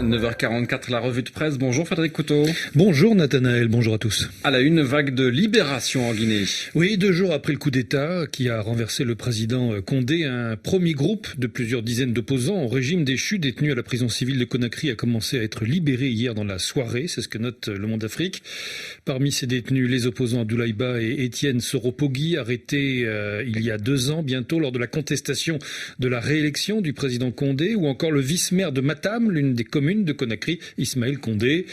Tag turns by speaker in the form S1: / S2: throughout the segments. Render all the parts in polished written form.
S1: 9h44, la revue de presse. Bonjour Frédéric Couteau.
S2: Bonjour Nathanaël, bonjour à tous.
S1: À la une, vague de libération en Guinée.
S2: Oui, 2 jours après le coup d'État qui a renversé le président Condé, un premier groupe de plusieurs dizaines d'opposants au régime déchu détenus à la prison civile de Conakry a commencé à être libéré hier dans la soirée, c'est ce que note Le Monde Afrique. Parmi ces détenus, les opposants Abdoulaye Ba et Étienne Soropogui, arrêtés il y a 2 ans bientôt lors de la contestation de la réélection du président Condé, ou encore le vice-maire de Matam, l'une des communes de Conakry, Ismaël Condé.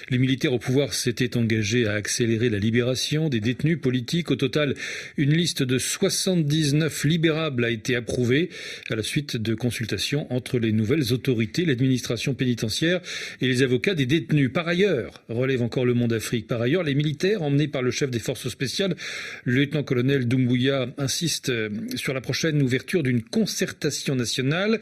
S2: Les militaires au pouvoir s'étaient engagés à accélérer la libération des détenus politiques. Au total, une liste de 79 libérables a été approuvée à la suite de consultations entre les nouvelles autorités, l'administration pénitentiaire et les avocats des détenus. Par ailleurs, relève encore Le Monde Afrique, par ailleurs, les militaires emmenés par le chef des forces spéciales, le lieutenant-colonel Doumbouya, insistent sur la prochaine ouverture d'une concertation nationale,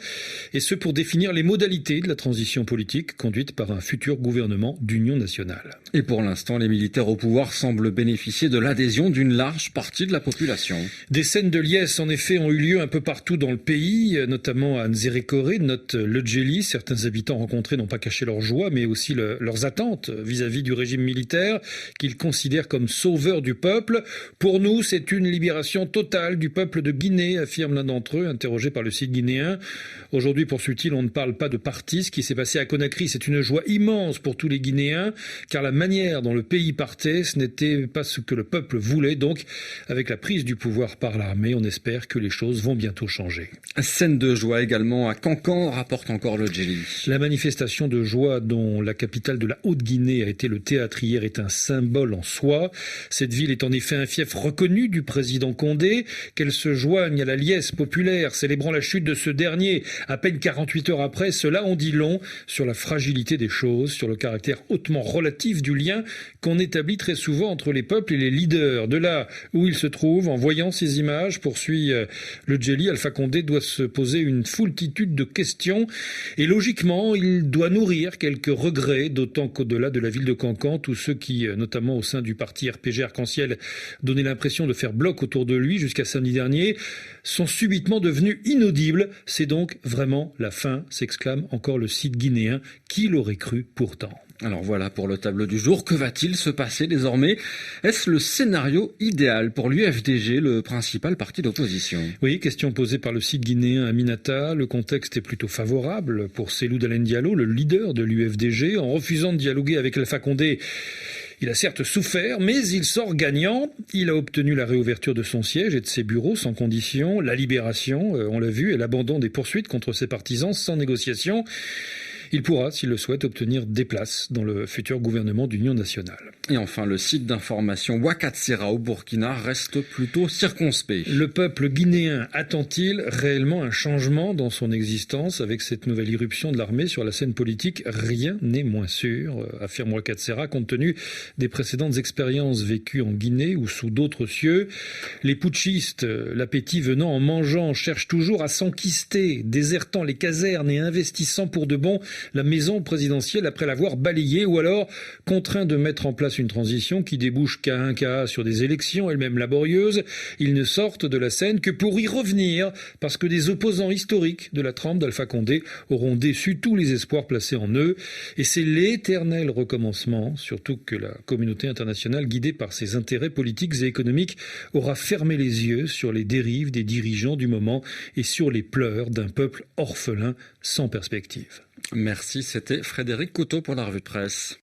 S2: et ce pour définir les modalités de la transition politique conduite par un futur gouvernement d'union nationale.
S1: Et pour l'instant, les militaires au pouvoir semblent bénéficier de l'adhésion d'une large partie de la population.
S2: Des scènes de liesse, en effet, ont eu lieu un peu partout dans le pays, notamment à Nzérékoré, note Le Djeli. Certains habitants rencontrés n'ont pas caché leur joie, mais aussi leurs attentes vis-à-vis du régime militaire, qu'ils considèrent comme sauveur du peuple. Pour nous, c'est une libération totale du peuple de Guinée, affirme l'un d'entre eux, interrogé par le site guinéen. Aujourd'hui, poursuit-il, on ne parle pas de parti. Ce qui s'est passé à Conakry, c'est une joie immense pour tous les Guinéens, car la manière dont le pays partait, ce n'était pas ce que le peuple voulait. Donc, avec la prise du pouvoir par l'armée, on espère que les choses vont bientôt changer.
S1: Scène de joie également à Cancan, rapporte encore Le Djeli.
S2: La manifestation de joie dont la capitale de la Haute-Guinée a été le théâtre hier est un symbole en soi. Cette ville est en effet un fief reconnu du président Condé, qu'elle se joigne à la liesse populaire célébrant la chute de ce dernier. À peine 48 heures après, cela en dit long sur la fragilité des choses, sur le caractère hautement relatif du lien qu'on établit très souvent entre les peuples et les leaders. De là où il se trouve, en voyant ces images, poursuit Le Djeli, Alpha Condé doit se poser une foultitude de questions et logiquement, il doit nourrir quelques regrets, d'autant qu'au-delà de la ville de Cancan, tous ceux qui, notamment au sein du parti RPG Arc-en-Ciel, donnaient l'impression de faire bloc autour de lui jusqu'à samedi dernier, sont subitement devenus inaudibles. C'est donc vraiment la fin, s'exclame encore le site guinéen. Qui l'aurait cru pourtant ?
S1: Alors voilà pour le tableau du jour. Que va-t-il se passer désormais ? Est-ce le scénario idéal pour l'UFDG, le principal parti d'opposition ?
S2: Oui, question posée par le site guinéen Aminata. Le contexte est plutôt favorable pour Cellou Dalein Diallo, le leader de l'UFDG. En refusant de dialoguer avec Alpha Condé, il a certes souffert, mais il sort gagnant. Il a obtenu la réouverture de son siège et de ses bureaux sans condition, la libération, on l'a vu, et l'abandon des poursuites contre ses partisans sans négociation. Il pourra, s'il le souhaite, obtenir des places dans le futur gouvernement d'union nationale.
S1: Et enfin, le site d'information Wakatsera au Burkina reste plutôt circonspect.
S2: Le peuple guinéen attend-il réellement un changement dans son existence avec cette nouvelle irruption de l'armée sur la scène politique ? Rien n'est moins sûr, affirme Wakatsera, compte tenu des précédentes expériences vécues en Guinée ou sous d'autres cieux. Les putschistes, l'appétit venant en mangeant, cherchent toujours à s'enquister, désertant les casernes et investissant pour de bon la maison présidentielle après l'avoir balayée, ou alors contraints de mettre en place une transition qui débouche cas un cas sur des élections elles-mêmes laborieuses. Ils ne sortent de la scène que pour y revenir, parce que des opposants historiques de la trempe d'Alpha Condé auront déçu tous les espoirs placés en eux. Et c'est l'éternel recommencement, surtout que la communauté internationale, guidée par ses intérêts politiques et économiques, aura fermé les yeux sur les dérives des dirigeants du moment et sur les pleurs d'un peuple orphelin sans perspective.
S1: Merci, c'était Frédéric Couteau pour la revue de presse.